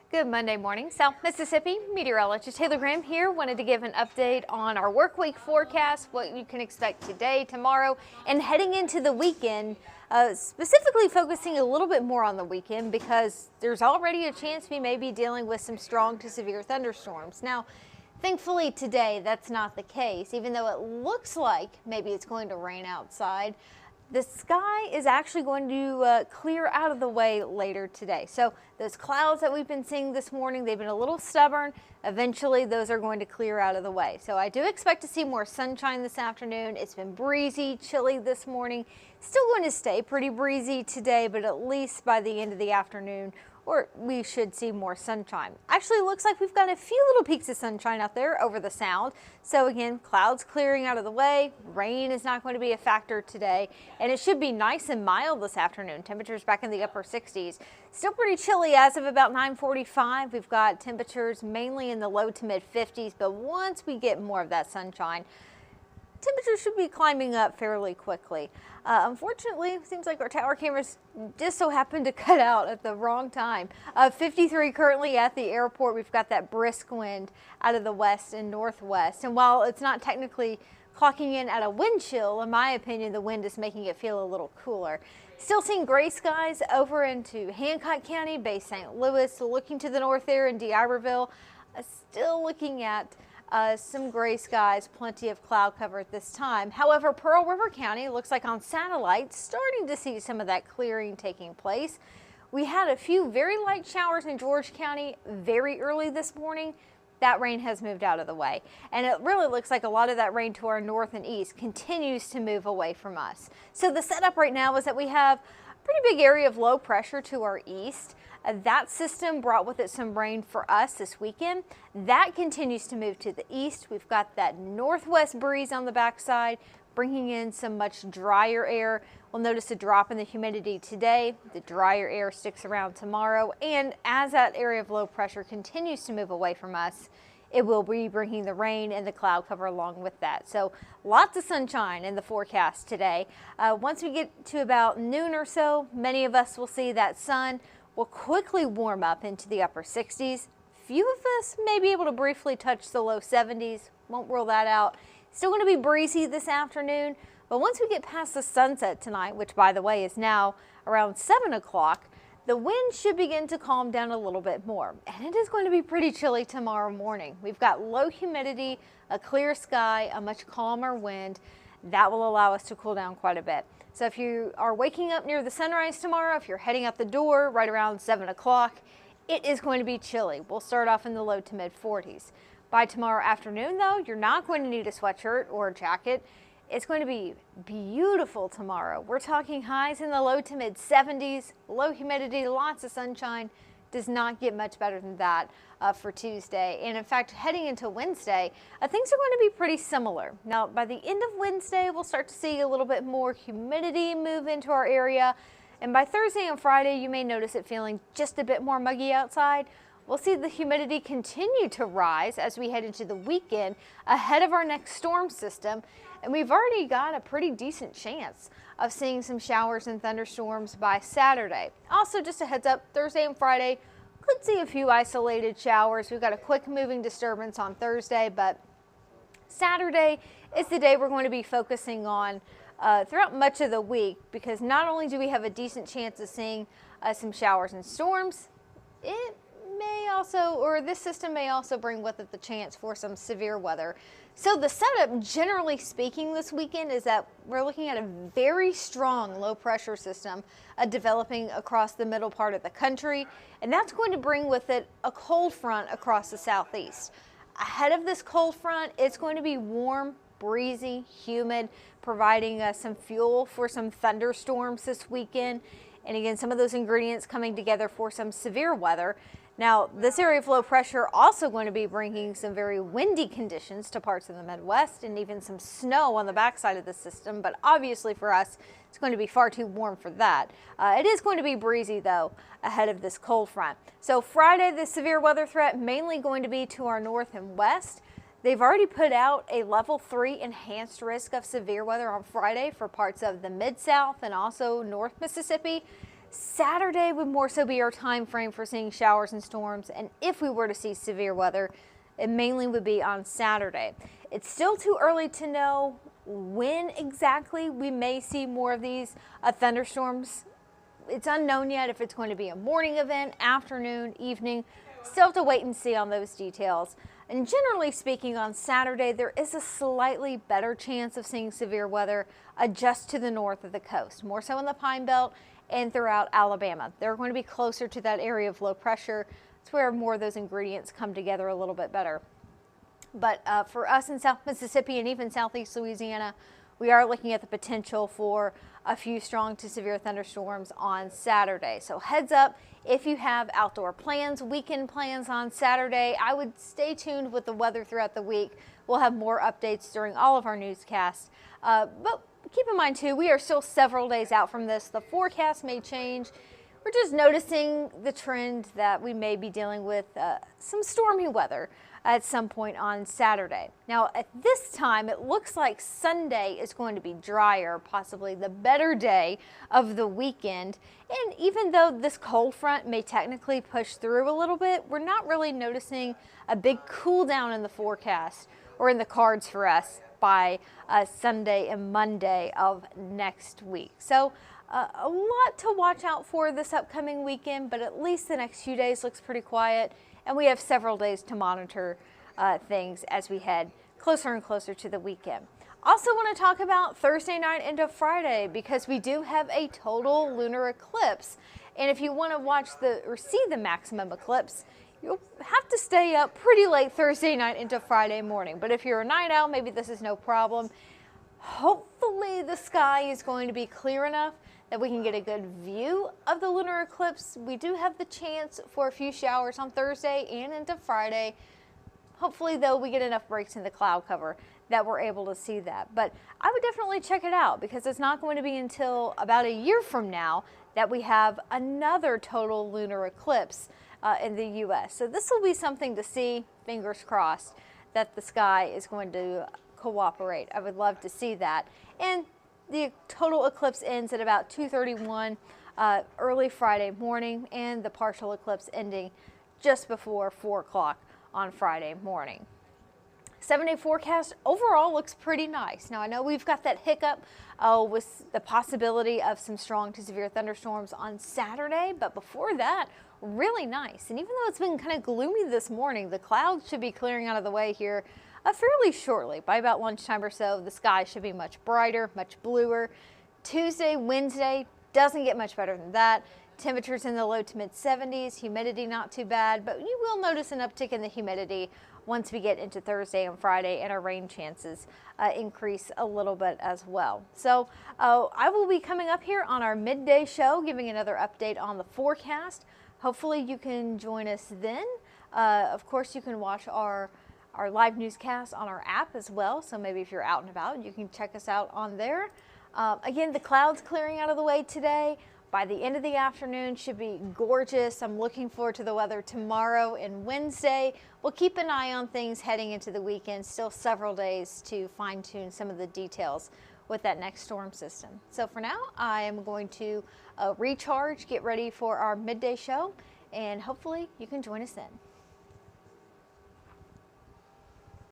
Good Monday morning, South Mississippi. Meteorologist Taylor Graham here. Wanted to give an update on our work week forecast, what you can expect today, tomorrow, and heading into the weekend, specifically focusing a little bit more on the weekend because there's already a chance we may be dealing with some strong to severe thunderstorms. Now, thankfully today that's not the case, even though it looks like maybe it's going to rain outside. The sky is actually going to clear out of the way later today. So those clouds that we've been seeing this morning, they've been a little stubborn. Eventually those are going to clear out of the way. So I do expect to see more sunshine this afternoon. It's been breezy, chilly this morning. Still going to stay pretty breezy today, but at least by the end of the afternoon, or we should see more sunshine. Actually, it looks like we've got a few little peaks of sunshine out there over the sound. So again, clouds clearing out of the way. Rain is not going to be a factor today, and it should be nice and mild this afternoon. Temperatures back in the upper 60s. Still pretty chilly as of about 9:45. We've got temperatures mainly in the low to mid 50s, but once we get more of that sunshine, temperatures should be climbing up fairly quickly. Unfortunately, it seems like our tower cameras just so happened to cut out at the wrong time. 53 currently at the airport. We've got that brisk wind out of the west and northwest. And while it's not technically clocking in at a wind chill, in my opinion, the wind is making it feel a little cooler. Still seeing gray skies over into Hancock County, Bay St. Louis, looking to the north there in D'Iberville. Still looking at some gray skies, plenty of cloud cover at this time. However, Pearl River County looks like on satellite starting to see some of that clearing taking place. We had a few very light showers in George County very early this morning. That rain has moved out of the way, and it really looks like a lot of that rain to our north and east continues to move away from us. So the setup right now is that we have a pretty big area of low pressure to our east. That system brought with it some rain for us this weekend. That continues to move to the east. We've got that northwest breeze on the backside, bringing in some much drier air. We'll notice a drop in the humidity today. The drier air sticks around tomorrow. And as that area of low pressure continues to move away from us, it will be bringing the rain and the cloud cover along with that. So lots of sunshine in the forecast today. Once we get to about noon or so, many of us will see that sun will quickly warm up into the upper 60s. Few of us may be able to briefly touch the low 70s. Won't rule that out. Still going to be breezy this afternoon, but once we get past the sunset tonight, which by the way is now around 7 o'clock, the wind should begin to calm down a little bit more. And it is going to be pretty chilly tomorrow morning. We've got low humidity, a clear sky, a much calmer wind. That will allow us to cool down quite a bit. So if you are waking up near the sunrise tomorrow, if you're heading out the door right around 7 o'clock, it is going to be chilly. We'll start off in the low to mid 40s. By tomorrow afternoon though, you're not going to need a sweatshirt or a jacket. It's going to be beautiful tomorrow. We're talking highs in the low to mid 70s, low humidity, lots of sunshine. Does not get much better than that for Tuesday. And in fact, heading into Wednesday, things are going to be pretty similar. Now, by the end of Wednesday, we'll start to see a little bit more humidity move into our area. And by Thursday and Friday, you may notice it feeling just a bit more muggy outside. We'll see the humidity continue to rise as we head into the weekend ahead of our next storm system. And we've already got a pretty decent chance of seeing some showers and thunderstorms by Saturday. Also, just a heads up, Thursday and Friday could see a few isolated showers. We've got a quick moving disturbance on Thursday, but Saturday is the day we're going to be focusing on throughout much of the week, because not only do we have a decent chance of seeing some showers and storms, it may also, or this system may also bring with it the chance for some severe weather. So the setup, generally speaking, this weekend is that we're looking at a very strong low pressure system developing across the middle part of the country, and that's going to bring with it a cold front across the southeast. Ahead of this cold front, it's going to be warm, breezy, humid, providing some fuel for some thunderstorms this weekend. And again, some of those ingredients coming together for some severe weather. Now, this area of low pressure also going to be bringing some very windy conditions to parts of the Midwest and even some snow on the backside of the system. But obviously for us, it's going to be far too warm for that. It is going to be breezy though ahead of this cold front. So Friday, the severe weather threat mainly going to be to our north and west. They've already put out a level 3 enhanced risk of severe weather on Friday for parts of the Mid-South and also North Mississippi. Saturday would more so be our time frame for seeing showers and storms, and if we were to see severe weather, it mainly would be on Saturday. It's still too early to know when exactly we may see more of these thunderstorms. It's unknown yet if it's going to be a morning event, afternoon, evening. Still have to wait and see on those details. And generally speaking, on Saturday, there is a slightly better chance of seeing severe weather just to the north of the coast, more so in the Pine Belt and throughout Alabama. They're going to be closer to that area of low pressure. It's where more of those ingredients come together a little bit better. But for us in South Mississippi and even Southeast Louisiana, we are looking at the potential for a few strong to severe thunderstorms on Saturday. So heads up, if you have outdoor plans, weekend plans on Saturday, I would stay tuned with the weather throughout the week. We'll have more updates during all of our newscasts. But keep in mind too, we are still several days out from this. The forecast may change. We're just noticing the trend that we may be dealing with some stormy weather at some point on Saturday. Now at this time, it looks like Sunday is going to be drier, possibly the better day of the weekend. And even though this cold front may technically push through a little bit, we're not really noticing a big cool down in the forecast or in the cards for us by Sunday and Monday of next week. So a lot to watch out for this upcoming weekend, but at least the next few days looks pretty quiet, and we have several days to monitor things as we head closer and closer to the weekend. Also want to talk about Thursday night into Friday, because we do have a total lunar eclipse, and if you want to watch or see the maximum eclipse, you'll have to stay up pretty late Thursday night into Friday morning. But if you're a night owl, maybe this is no problem. Hopefully the sky is going to be clear enough that we can get a good view of the lunar eclipse. We do have the chance for a few showers on Thursday and into Friday. Hopefully, though, we get enough breaks in the cloud cover that we're able to see that. But I would definitely check it out, because it's not going to be until about a year from now that we have another total lunar eclipse in the U.S. So this will be something to see, fingers crossed, that the sky is going to cooperate. I would love to see that. And the total eclipse ends at about 2:31 early Friday morning, and the partial eclipse ending just before 4 o'clock on Friday morning. 7-day forecast overall looks pretty nice. Now I know we've got that hiccup with the possibility of some strong to severe thunderstorms on Saturday, but before that, really nice. And even though it's been kind of gloomy this morning, the clouds should be clearing out of the way here fairly shortly. By about lunchtime or so, the sky should be much brighter, much bluer. Tuesday, Wednesday, doesn't get much better than that. Temperatures in the low to mid 70s, humidity not too bad, but you will notice an uptick in the humidity once we get into Thursday and Friday, and our rain chances increase a little bit as well. So I will be coming up here on our midday show, giving another update on the forecast. Hopefully you can join us then. Of course, you can watch our live newscast on our app as well. So maybe if you're out and about, you can check us out on there. Again, the clouds clearing out of the way today. By the end of the afternoon, should be gorgeous. I'm looking forward to the weather tomorrow and Wednesday. We'll keep an eye on things heading into the weekend. Still several days to fine tune some of the details with that next storm system. So for now, I am going to recharge, get ready for our midday show, and hopefully you can join us then.